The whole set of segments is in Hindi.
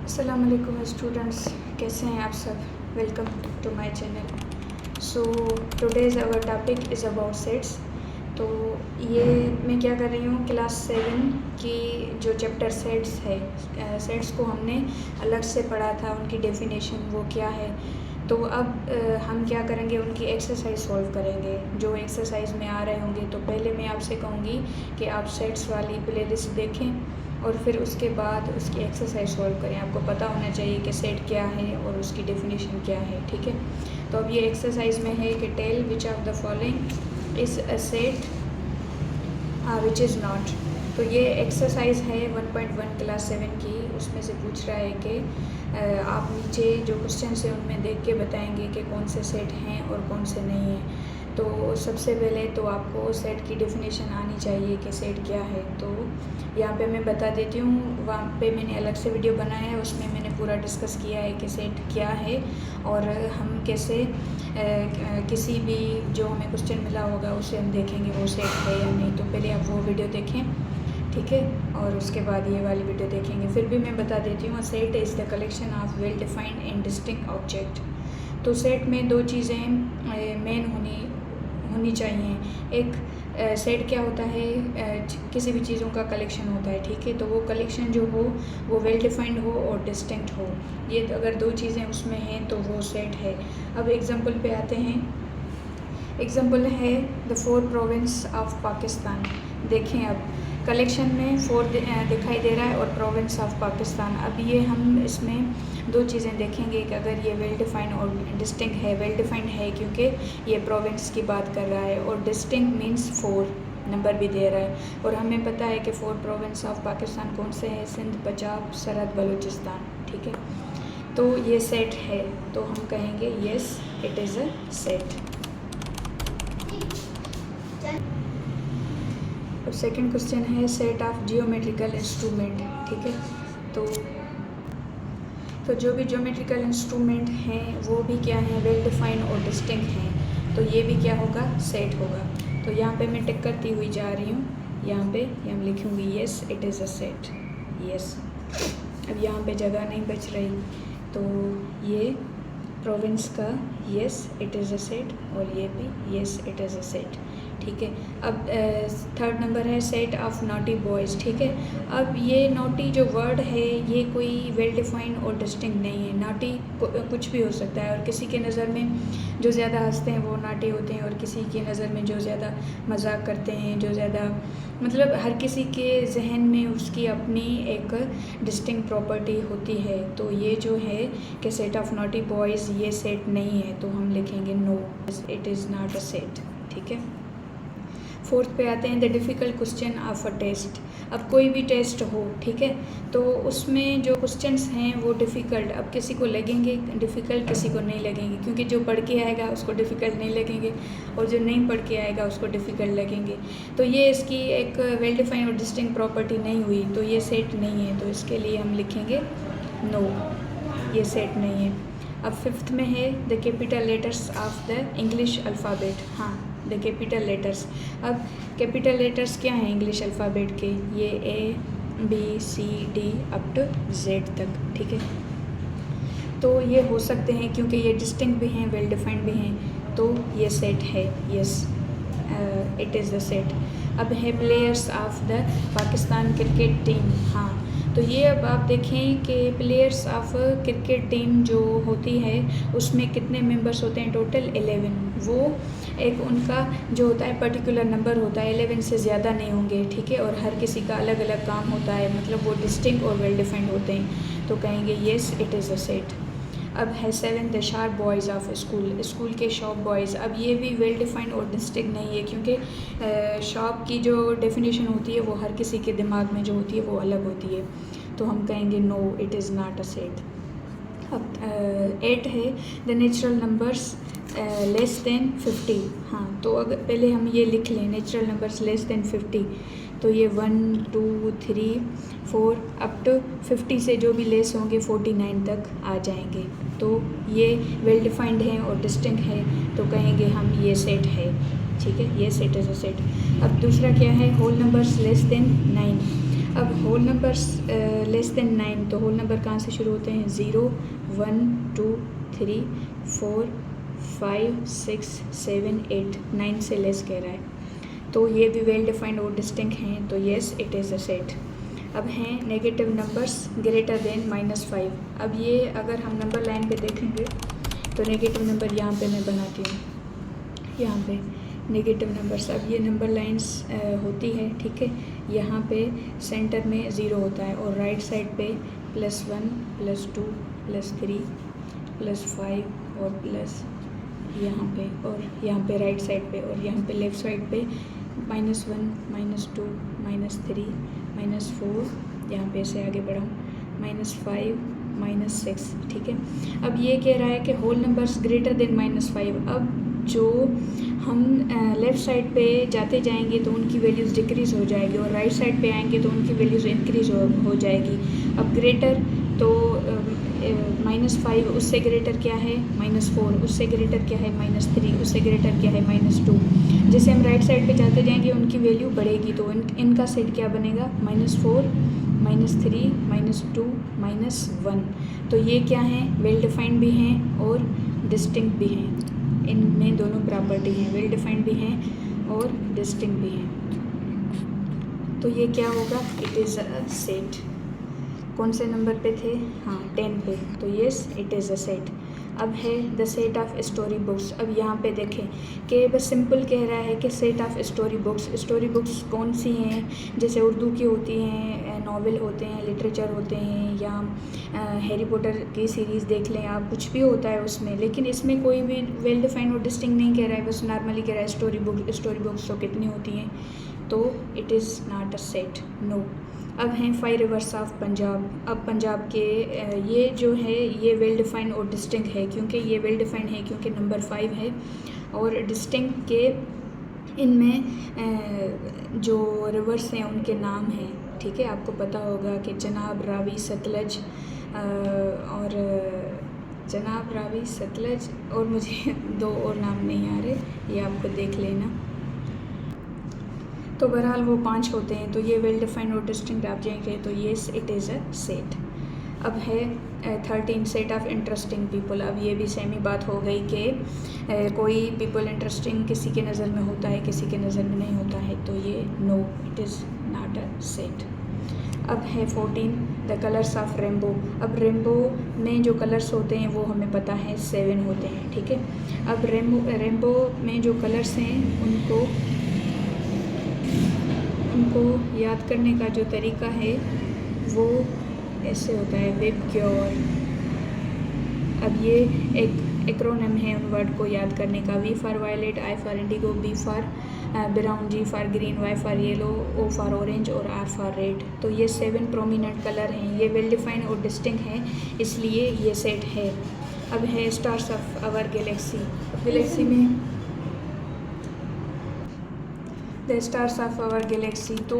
अस्सलाम वालेकुम स्टूडेंट्स, कैसे हैं आप सब। Welcome to my channel. So today's our topic is about sets. तो ये मैं क्या कर रही हूँ, क्लास 7 की जो चैप्टर सेट्स है, सेट्स को हमने अलग से पढ़ा था, उनकी डेफिनेशन वो क्या है। तो अब हम क्या करेंगे, उनकी एक्सरसाइज सॉल्व करेंगे जो एक्सरसाइज में आ रहे होंगे। तो पहले मैं आपसे कहूँगी कि आप सेट्स वाली प्लेलिस्ट देखें और फिर उसके बाद उसकी एक्सरसाइज सॉल्व करें। आपको पता होना चाहिए कि सेट क्या है और उसकी डेफिनेशन क्या है, ठीक है। तो अब ये एक्सरसाइज में है कि tell which of the following is a set which is not. तो ये एक्सरसाइज है 1.1 क्लास 7 की। उसमें से पूछ रहा है कि आप नीचे जो क्वेश्चन है उनमें देख के बताएंगे कि कौन से सेट हैं और कौन से नहीं हैं। तो सबसे पहले तो आपको सेट की डेफिनेशन आनी चाहिए कि सेट क्या है। तो यहाँ पे मैं बता देती हूँ, वहाँ पे मैंने अलग से वीडियो बनाया है, उसमें मैंने पूरा डिस्कस किया है कि सेट क्या है और हम कैसे किसी भी जो हमें क्वेश्चन मिला होगा उसे हम देखेंगे वो सेट है या नहीं। तो पहले आप वो वीडियो देखें, ठीक है, और उसके बाद ये वाली वीडियो देखेंगे। फिर भी मैं बता देती हूँ, set is the collection of well defined and distinct object. तो सेट में दो चीज़ें मेन होनी चाहिए। एक सेट क्या होता है, किसी भी चीज़ों का कलेक्शन होता है, ठीक है। तो वो कलेक्शन जो हो वो वेल डिफाइंड हो और डिस्टिंक्ट हो। ये अगर दो चीज़ें उसमें हैं तो वो सेट है। अब एग्जांपल पे आते हैं। एग्जांपल है द 4 प्रोविंस ऑफ पाकिस्तान। देखें, अब कलेक्शन में 4 दिखाई दे रहा है और प्रोविंस ऑफ पाकिस्तान। अब ये हम इसमें दो चीज़ें देखेंगे कि अगर ये वेल डिफाइंड और डिस्टिंक्ट है। वेल डिफाइंड है क्योंकि ये प्रोविंस की बात कर रहा है, और डिस्टिंक्ट मीन्स 4 नंबर भी दे रहा है। और हमें पता है कि 4 प्रोविंस ऑफ पाकिस्तान कौन से हैं, सिंध, पंजाब, सरहद, बलूचिस्तान, ठीक है। तो ये सेट है, तो हम कहेंगे yes it is a set. अब सेकंड क्वेश्चन है सेट ऑफ जियोमेट्रिकल इंस्ट्रूमेंट, ठीक है। तो जो भी ज्योमेट्रिकल इंस्ट्रूमेंट हैं वो भी क्या हैं, वेल डिफाइंड और डिस्टिंक्ट हैं। तो ये भी क्या होगा, सेट होगा। तो यहाँ पे मैं टिक करती हुई जा रही हूँ, यहाँ पे हम लिखूँगी yes it is a set, yes. अब यहाँ पे जगह नहीं बच रही, तो ये प्रोविंस का yes it is a set और ये भी yes it is a set, ठीक है। अब थर्ड नंबर है सेट ऑफ नॉटी बॉयज़, ठीक है। अब ये नॉटी जो वर्ड है ये कोई वेल डिफाइंड और डिस्टिंक्ट नहीं है। नॉटी कुछ भी हो सकता है, और किसी के नज़र में जो ज़्यादा हंसते हैं वो नॉटी होते हैं, और किसी की नज़र में जो ज़्यादा मजाक करते हैं, जो ज़्यादा मतलब हर किसी के जहन में उसकी अपनी एक डिस्टिंक्ट प्रॉपर्टी होती है। तो ये जो है कि सेट ऑफ नॉटी बॉयज़ ये सेट नहीं है, तो हम लिखेंगे no it is not a set, ठीक है। फोर्थ पे आते हैं the difficult question of a test. अब कोई भी टेस्ट हो, ठीक है, तो उसमें जो क्वेश्चंस हैं वो डिफ़िकल्ट अब किसी को लगेंगे डिफ़िकल्ट, किसी को नहीं लगेंगे, क्योंकि जो पढ़ के आएगा उसको डिफ़िकल्ट नहीं लगेंगे और जो नहीं पढ़ के आएगा उसको डिफ़िकल्ट लगेंगे। तो ये इसकी एक वेल डिफाइंड और डिस्टिंक्ट प्रॉपर्टी नहीं हुई, तो ये सेट नहीं है। तो इसके लिए हम लिखेंगे नो, ये सेट नहीं है। अब फिफ्थ में है the capital letters of the English alphabet. हाँ, द कैपिटल लेटर्स। अब कैपिटल लेटर्स क्या हैं इंग्लिश अल्फ़ाबेट के, ये A B C D up to Z तक, ठीक है। तो ये हो सकते हैं क्योंकि ये डिस्टिंक्ट भी हैं, वेल डिफाइंड भी हैं, तो ये सेट है, yes it is the set. अब है players of the Pakistan cricket team. हाँ, तो ये अब आप देखें कि प्लेयर्स ऑफ क्रिकेट टीम जो होती है उसमें कितने मेंबर्स होते हैं, टोटल 11। वो एक उनका जो होता है पर्टिकुलर नंबर होता है, 11 से ज़्यादा नहीं होंगे, ठीक है। और हर किसी का अलग अलग काम होता है, मतलब वो डिस्टिंक्ट और वेल डिफाइंड होते हैं, तो कहेंगे yes it is a set. अब है 7 the sharp boys of school. School के शॉप बॉयज़, अब ये भी वेल डिफाइंड और डिस्टिंक्ट नहीं है, क्योंकि शॉप की जो डेफिनेशन होती है वो हर किसी के दिमाग में जो होती है वो अलग होती है, तो हम कहेंगे no it is not a set. अब 8 है the natural numbers less than 50। हाँ, तो अगर पहले हम ये लिख लें नेचुरल नंबर्स लेस देन 50, तो ये 1 2 3 4 अप टू 50 से जो भी लेस होंगे 49 तक आ जाएंगे। तो ये वेल डिफाइंड है और डिस्टिंक्ट है, तो कहेंगे हम ये सेट है, ठीक है, ये सेट इज़ अ सेट। अब दूसरा क्या है होल नंबर्स लेस देन 9। अब होल नंबर्स लेस देन 9, तो होल नंबर कहाँ से शुरू होते हैं? 0, 1, 2, 3, 4, 5, 6, 7, 8, 9 से लेस कह रहा है, तो ये भी वेल डिफाइंड और डिस्टिंक्ट हैं, तो yes it is a set. अब हैं नेगेटिव नंबर्स ग्रेटर देन -5। अब ये अगर हम नंबर लाइन पे देखेंगे तो नेगेटिव नंबर यहाँ पे मैं बनाती हूँ, यहाँ पे नेगेटिव नंबर्स। अब ये नंबर लाइंस होती है, ठीक है। यहाँ पे सेंटर में 0 होता है और राइट साइड पे +1, +2, +3, +5 और प्लस यहाँ पे, और यहाँ पे राइट साइड पे, और यहाँ पे लेफ़्ट साइड पे -1, -2, -3, -4, यहाँ पे से आगे बढ़ाऊँ -5, -6, ठीक है। अब ये कह रहा है कि होल नंबर्स ग्रेटर देन -5। अब जो हम लेफ़्ट साइड पे जाते जाएंगे तो उनकी वैल्यूज़ डिक्रीज़ हो जाएगी, और राइट साइड पे आएंगे तो उनकी वैल्यूज़ इंक्रीज़ हो जाएगी। अब ग्रेटर तो -5, उससे ग्रेटर क्या है? -4, उससे ग्रेटर क्या है? -3, उससे ग्रेटर क्या है? -2। जैसे हम राइट साइड पे जाते जाएंगे उनकी वैल्यू बढ़ेगी, तो इनका सेट क्या बनेगा? -4, -3, -2, -1। तो ये क्या हैं? वेल डिफाइंड भी हैं और डिस्टिंक्ट भी हैं। इनमें दोनों प्रॉपर्टी हैं, वेल डिफाइंड भी हैं और डिस्टिंक्ट भी हैं। तो ये क्या होगा? It is a set. कौन से नंबर पे थे? हाँ, 10 पे। तो yes it is a set. अब है the set of story books. अब यहाँ पे देखें कि बस सिंपल कह रहा है कि set of story books. Story books कौन सी हैं? जैसे उर्दू की होती हैं, नॉवेल होते हैं, लिटरेचर होते हैं, या हैरी पॉटर की सीरीज़ देख लें आप, कुछ भी होता है उसमें। लेकिन इसमें कोई भी वेल डिफाइंड और डिस्टिंक्ट नहीं कह रहा है, बस नॉर्मली कह रहा है स्टोरी बुक्स तो कितनी होती हैं, तो it is not a set, no. अब हैं 5 रिवर्स ऑफ पंजाब। अब पंजाब के ये जो है ये वेल डिफाइंड और डिस्टिंक्ट है, क्योंकि ये वेल डिफाइंड है क्योंकि नंबर 5 है, और डिस्टिंक्ट के इनमें जो रिवर्स हैं उनके नाम हैं, ठीक है। आपको पता होगा कि जनाब, रावी, सतलज, और जनाब, रावी, सतलज, और मुझे 2 और नाम नहीं आ रहे, ये आपको देख लेना। तो बहरहाल वो 5 होते हैं, तो ये वेल डिफाइंड और डिस्टिंक्ट आप जाएंगे तो ये इट इज़ अ सेट। अब है 13 सेट ऑफ इंटरेस्टिंग पीपल। अब ये भी सेम ही बात हो गई कि कोई पीपल इंटरेस्टिंग किसी के नज़र में होता है, किसी के नज़र में नहीं होता है, तो ये no, it is not a set. अब है 14 द कलर्स ऑफ रेनबो। अब रेनबो में जो कलर्स होते हैं वो हमें पता है 7 होते हैं, ठीक है। अब रेनबो में जो कलर्स हैं उनको याद करने का जो तरीका है वो ऐसे होता है, वेब क्योर। अब ये एक एक्रोनिम है उन वर्ड को याद करने का, V for violet, I for indigo, B for brown, G for green, Y for yellow, O for orange और R फॉर रेड। तो ये 7 प्रोमिनेंट कलर हैं, ये वेल डिफाइंड और डिस्टिंक्ट हैं, इसलिए ये सेट है। अब है stars of our galaxy. Galaxy में the stars of our galaxy, तो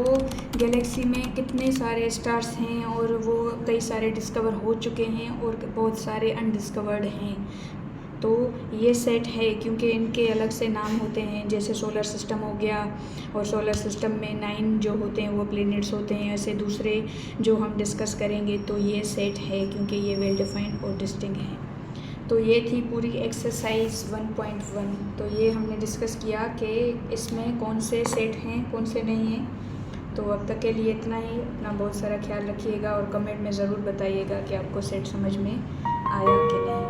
गैलेक्सी में कितने सारे स्टार्स हैं और वो कई सारे डिस्कवर हो चुके हैं और बहुत सारे अनडिस्कवर्ड हैं। तो ये सेट है क्योंकि इनके अलग से नाम होते हैं, जैसे सोलर सिस्टम हो गया, और सोलर सिस्टम में 9 जो होते हैं वो प्लैनेट्स होते हैं, ऐसे दूसरे जो हम डिस्कस करेंगे। तो ये सेट है क्योंकि ये वेल डिफाइंड और डिस्टिंक्ट है। तो ये थी पूरी एक्सरसाइज 1.1। तो ये हमने डिस्कस किया कि इसमें कौन से सेट हैं, कौन से नहीं हैं। तो अब तक के लिए इतना ही। अपना बहुत सारा ख्याल रखिएगा और कमेंट में ज़रूर बताइएगा कि आपको सेट समझ में आया कि नहीं।